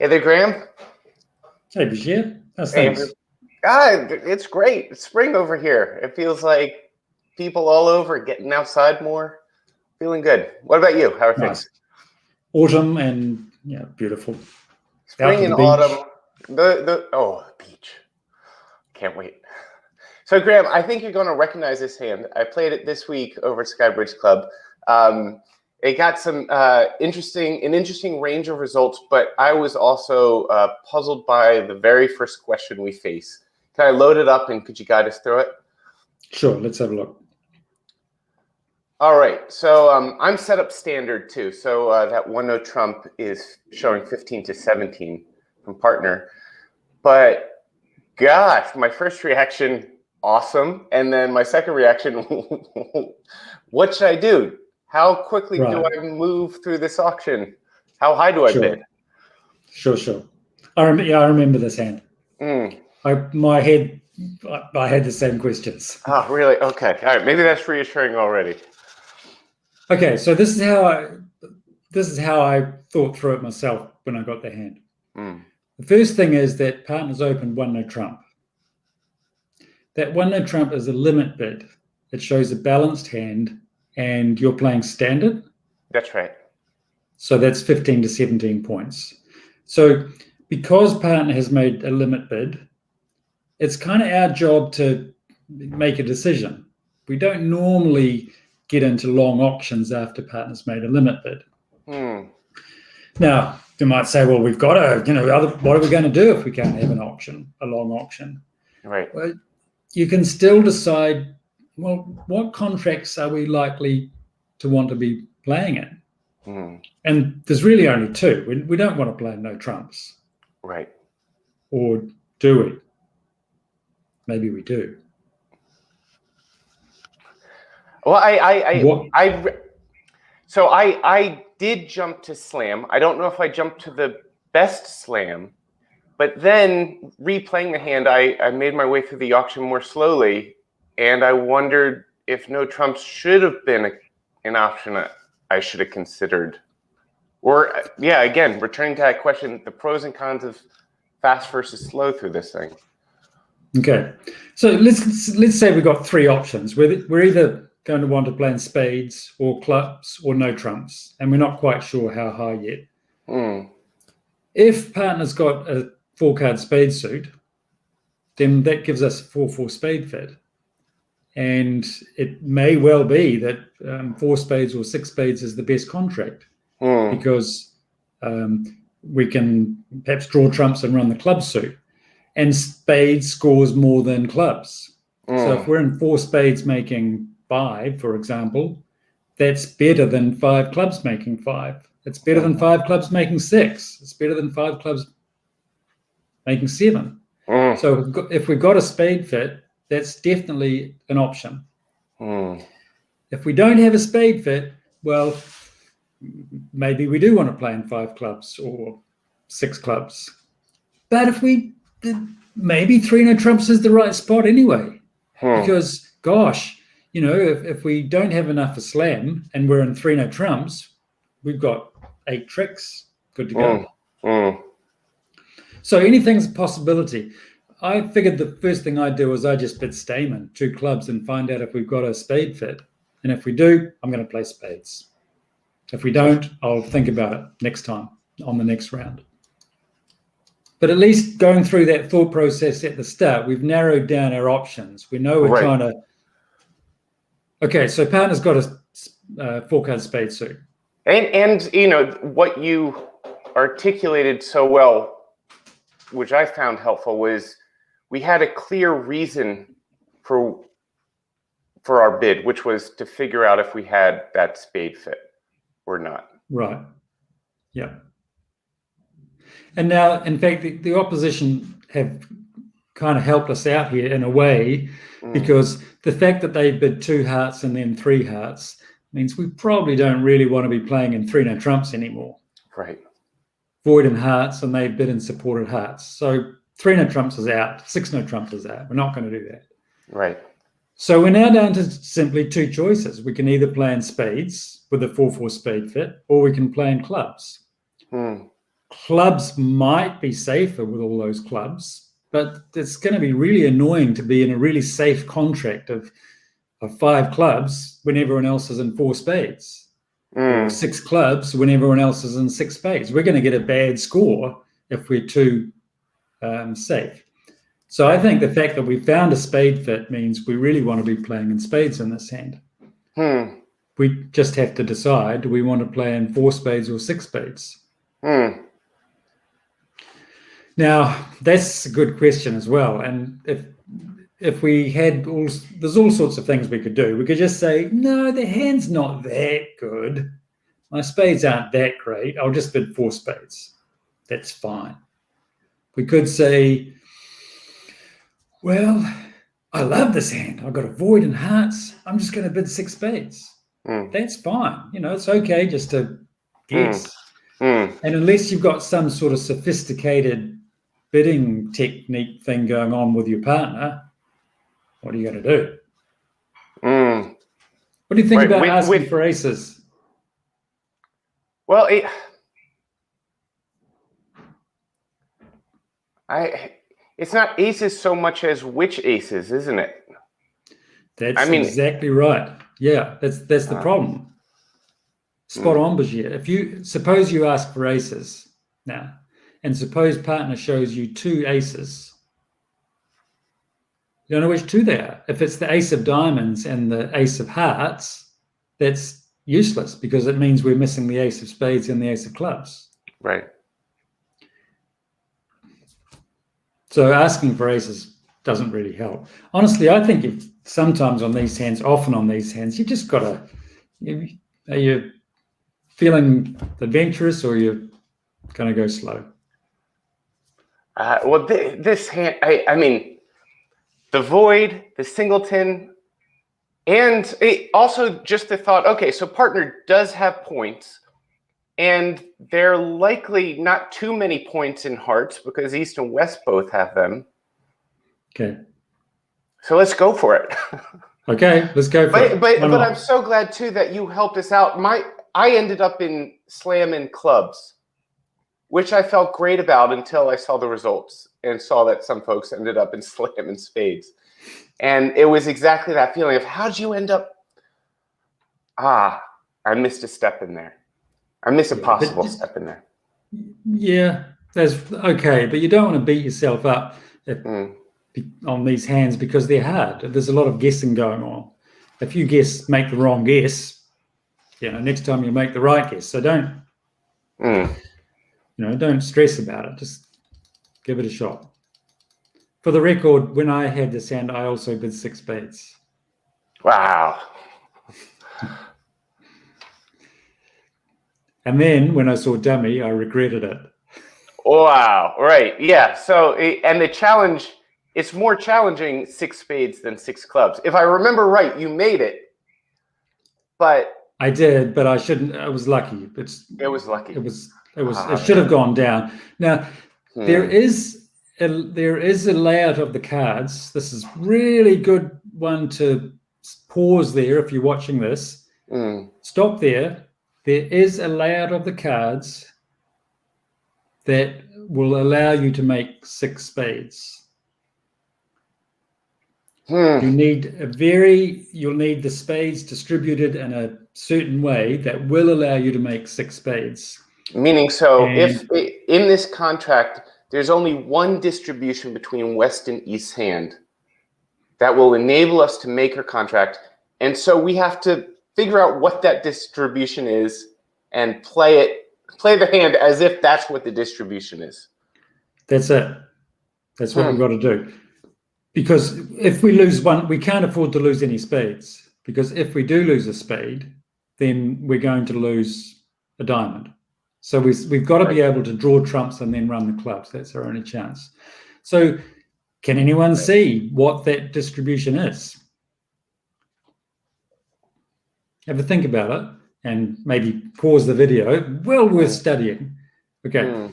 Hey there, Graeme. Hey, Bashir. How's Hey, things? it's great. It's spring over here. It feels like people all over getting outside more. Feeling good. What about you? How are Nice. things? Autumn and beautiful. Out Spring to and the beach. autumn. Beach. Can't wait. So, Graeme, I think you're going to recognize this hand. I played it this week over at Skybridge Club. It got some interesting range of results, but I was also puzzled by the very first question we face. Can I load it up and could you guide us through it? Sure, let's have a look. All right, so I'm set up standard too. So that one no trump is showing 15 to 17 from partner. But gosh, my first reaction, awesome. And then my second reaction, what should I do? How quickly do I move through this auction? How high do I bid? Sure. I remember this hand. I had the same questions. Oh, really? Okay. All right. Maybe that's reassuring already. Okay, so this is how I thought through it myself when I got the hand. The first thing is that partners opened one no trump. That one no trump is a limit bid. It shows a balanced hand, and you're playing standard. That's right. So that's 15 to 17 points. So because partner has made a limit bid, it's kind of our job to make a decision. We don't normally get into long auctions after partner's made a limit bid. Now, you might say, well, we've got to, what are we going to do if we can't have a long auction? Right. Well, you can still decide, well, what contracts are we likely to want to be playing in? And there's really only two. We don't want to play no trumps. Right. Or do we? Maybe we do. Well, I did jump to slam. I don't know if I jumped to the best slam, but then replaying the hand, I made my way through the auction more slowly, and I wondered if no trumps should have been an option I should have considered. Or, again, returning to that question, the pros and cons of fast versus slow through this thing. Okay, so let's say we've got three options. We're either going to want to play in spades or clubs or no trumps, and we're not quite sure how high yet. If partner's got a 4-card spade suit, then that gives us a 4-4 spade fit. And it may well be that 4 spades or 6 spades is the best contract because we can perhaps draw trumps and run the club suit. And spades scores more than clubs. So if we're in 4 spades making 5, for example, that's better than 5 clubs making 5. It's better than 5 clubs making 6. It's better than 5 clubs making 7. So if we've got a spade fit, that's definitely an option. If we don't have a spade fit, well, maybe we do want to play in 5 clubs or 6 clubs. But if maybe 3 no trumps is the right spot anyway. Because, gosh, if we don't have enough for slam and we're in 3 no trumps, we've got 8 tricks. Good to go. So anything's a possibility. I figured the first thing I'd do is I just bid Stamen, 2 clubs, and find out if we've got a spade fit. And if we do, I'm going to play spades. If we don't, I'll think about it next time on the next round. But at least going through that thought process at the start, we've narrowed down our options. We know we're trying to. Okay, so partner's got a 4-card spade suit. And what you articulated so well, which I found helpful, was we had a clear reason for our bid, which was to figure out if we had that spade fit or not. Right. Yeah. And now, in fact, the opposition have kind of helped us out here in a way, because the fact that they bid 2 hearts and then 3 hearts means we probably don't really want to be playing in 3 no trumps anymore. Right. Void in hearts, and they bid in supported hearts. So 3 no trumps is out, 6 no trumps is out. We're not going to do that. Right. So we're now down to simply 2 choices. We can either play in spades with a 4-4 spade fit, or we can play in clubs. clubs might be safer with all those clubs, but it's going to be really annoying to be in a really safe contract of 5 clubs when everyone else is in 4 spades, or 6 clubs when everyone else is in 6 spades. We're going to get a bad score if we're too safe. So I think the fact that we found a spade fit means we really want to be playing in spades in this hand. We just have to decide, do we want to play in 4 spades or 6 spades? Now, that's a good question as well. And if we had there's all sorts of things we could do. We could just say, no, the hand's not that good. My spades aren't that great. I'll just bid 4 spades. That's fine. We could say, well, I love this hand. I've got a void in hearts. I'm just going to bid 6 spades. That's fine. It's okay just to guess. And unless you've got some sort of sophisticated bidding technique thing going on with your partner, what are you going to do? What do you think about asking for aces? Well, it's not aces so much as which aces, isn't it? That's exactly right. Yeah, that's the problem. Spot on, Bashir. Suppose you ask for aces now, and suppose partner shows you 2 aces. You don't know which 2 they are. If it's the ace of diamonds and the ace of hearts, that's useless because it means we're missing the ace of spades and the ace of clubs. Right. So asking for aces doesn't really help. Honestly, I think often on these hands, you just got to, are you feeling adventurous or you're going to go slow? Well, this hand, I mean, the void, the singleton, and also just the thought, okay, so partner does have points, and they're likely not too many points in hearts because East and West both have them. Okay. So let's go for it. Okay, let's go for it. But I'm so glad, too, that you helped us out. I ended up in slam and clubs, which I felt great about until I saw the results and saw that some folks ended up in slam and spades. And it was exactly that feeling of, how'd you end up? I missed a step in there. I missed a possible step in there. Yeah, that's okay. But you don't want to beat yourself up on these hands because they're hard. There's a lot of guessing going on. If you make the wrong guess, next time you make the right guess. So don't, don't stress about it. Just give it a shot. For the record, when I had this hand, I also bid 6 spades. Wow. And then when I saw dummy, I regretted it. Wow. Right. Yeah. So, and the challenge, it's more challenging 6 spades than 6 clubs. If I remember right, you made it, but I did, but I shouldn't. I was lucky. It was lucky. It should have gone down. Now, there is a layout of the cards. This is really good one to pause there if you're watching this. Stop there. There is a layout of the cards that will allow you to make 6 spades. You'll need the spades distributed in a certain way that will allow you to make 6 spades. Meaning, so if in this contract, there's only one distribution between West and East hand that will enable us to make our contract. And so we have to figure out what that distribution is and play the hand as if that's what the distribution is. That's it. That's what we've got to do. Because if we lose one, we can't afford to lose any spades. Because if we do lose a spade, then we're going to lose a diamond. So we've got to be able to draw trumps and then run the clubs. That's our only chance. So can anyone see what that distribution is? Have a think about it and maybe pause the video. Well worth studying. Okay.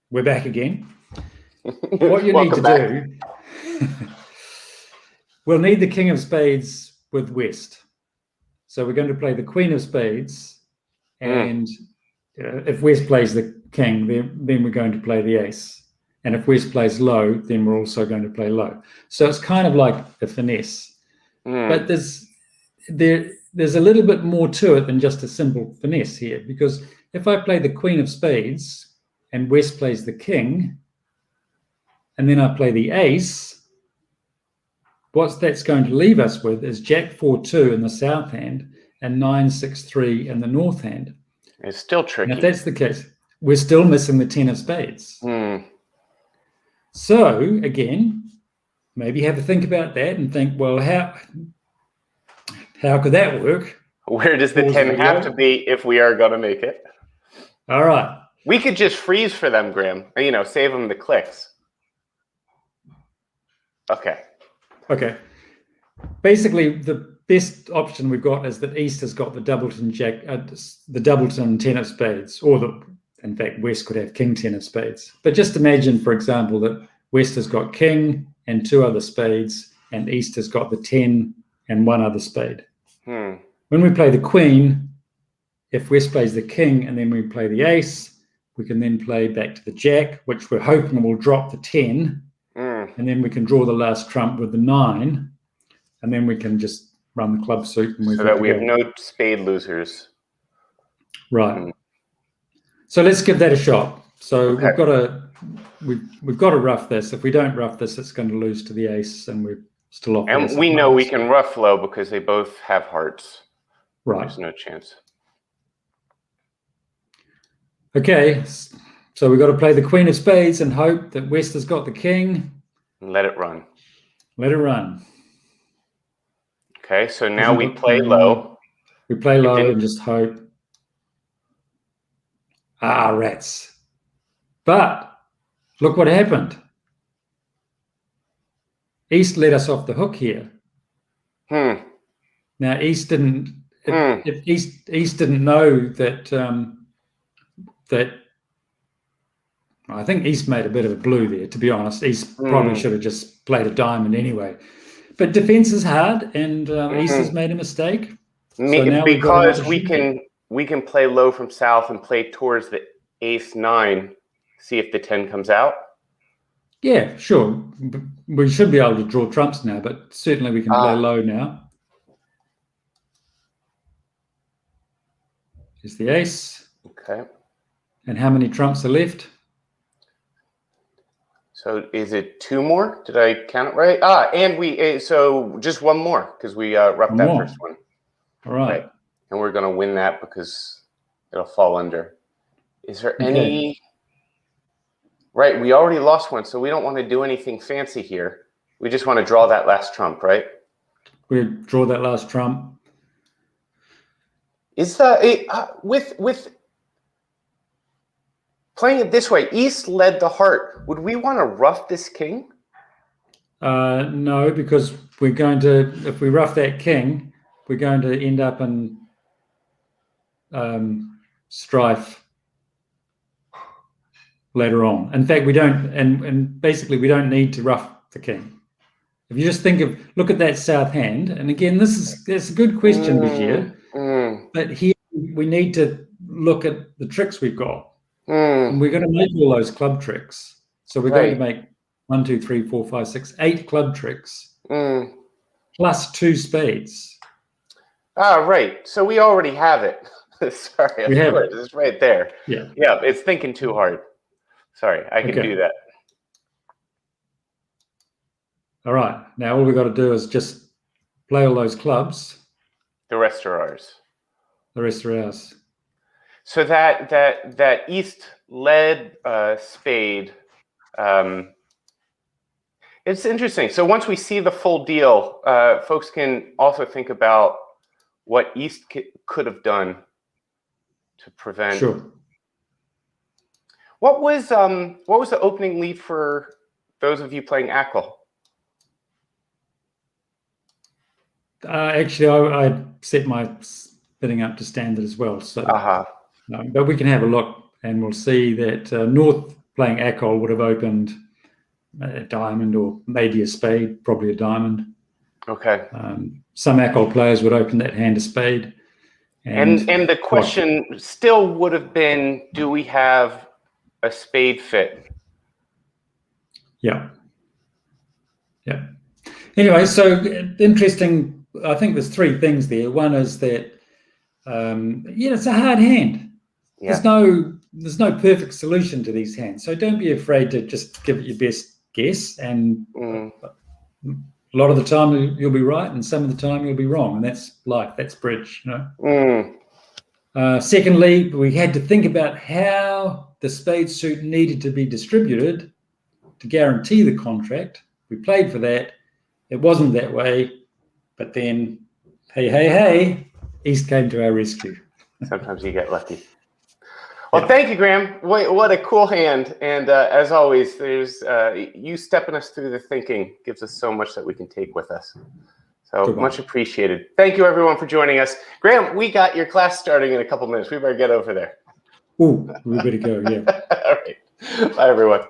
We're back again. What you need to do, we'll need the king of spades with West. So we're going to play the queen of spades and if West plays the king, then we're going to play the ace. And if West plays low, then we're also going to play low. So it's kind of like a finesse. But there's a little bit more to it than just a simple finesse here, because if I play the queen of spades and West plays the king, and then I play the ace, what that's going to leave us with is Jack 4-2 in the south hand and 9-6-3 in the north hand. It's still tricky. And if that's the case, we're still missing the 10 of spades. So again, maybe have a think about that and think, well, how could that work? Where does the 10 have to be if we are going to make it? All right. We could just freeze for them, Graeme. Save them the clicks. Okay. Basically, the best option we've got is that East has got the doubleton the doubleton 10 of spades, in fact, West could have king 10 of spades. But just imagine, for example, that West has got king and 2 other spades, and East has got the 10 and 1 other spade. When we play the queen, if West plays the king and then we play the ace, we can then play back to the jack, which we're hoping will drop the 10, and then we can draw the last trump with the 9, and then we can just run the club suit. And so that we have no spade losers. Right. So let's give that a shot. So we've got to rough this. If we don't rough this, it's going to lose to the ace, and we're still off. And we know we can rough low because they both have hearts. Right. There's no chance. Okay. So we've got to play the queen of spades and hope that West has got the king. And let it run. Let it run. Okay. So now we play low. We play low and just hope. Rats. But look what happened. East let us off the hook here. Now East didn't. If East didn't know that I think East made a bit of a blue there. To be honest, East probably should have just played a diamond anyway. But defense is hard, and East has made a mistake. So now because we can play low from south and play towards the ace 9. See if the 10 comes out. Yeah, sure. We should be able to draw trumps now, but certainly we can play low now. Here's the ace. Okay. And how many trumps are left? So is it 2 more? Did I count it right? And so just 1 more because we roughed that first one. All right. And we're going to win that because it'll fall under. Is there any... Right, we already lost one, so we don't want to do anything fancy here. We just want to draw that last trump, right? We draw that last trump. Is with playing it this way, East led the heart. Would we want to rough this king? No, because we're going to, if we rough that king, we're going to end up in strife later on. In fact, we don't, and basically we don't need to rough the king. If you just look at that south hand, and again, that's a good question, Vigier. But here we need to look at the tricks we've got. And we're going to make all those club tricks. So we're going to make 1, 2, 3, 4, 5, 6, 8 club tricks plus 2 spades. Right. So we already have it. Sorry, of course. It's right there. Yeah. Yeah, it's thinking too hard. Sorry, I can do that. All right. Now all we've got to do is just play all those clubs. The rest are ours. The rest are ours. So that East led spade. It's interesting. So once we see the full deal, folks can also think about what East could have done to prevent. Sure. What was the opening lead for those of you playing Ackle? Actually, I set my bidding up to standard as well. So, but we can have a look, and we'll see that North playing Ackle would have opened a diamond or maybe a spade, probably a diamond. Okay. Some Ackle players would open that hand a spade. And the question still would have been, do we have a spade fit? Yeah. Yeah. Anyway, so interesting. I think there's three things there. One is that, it's a hard hand. Yeah. There's no perfect solution to these hands. So don't be afraid to just give it your best guess. And a lot of the time you'll be right, and some of the time you'll be wrong. And that's life. That's bridge, Secondly, we had to think about how the spade suit needed to be distributed to guarantee the contract. We played for that. It wasn't that way. But then, hey, East came to our rescue. Sometimes you get lucky. Well, thank you, Graeme. What a cool hand. And as always, there's you stepping us through the thinking gives us so much that we can take with us. So much appreciated. Thank you, everyone, for joining us. Graeme, we got your class starting in a couple minutes. We better get over there. Oh, we better go, yeah. All right. Bye, everyone.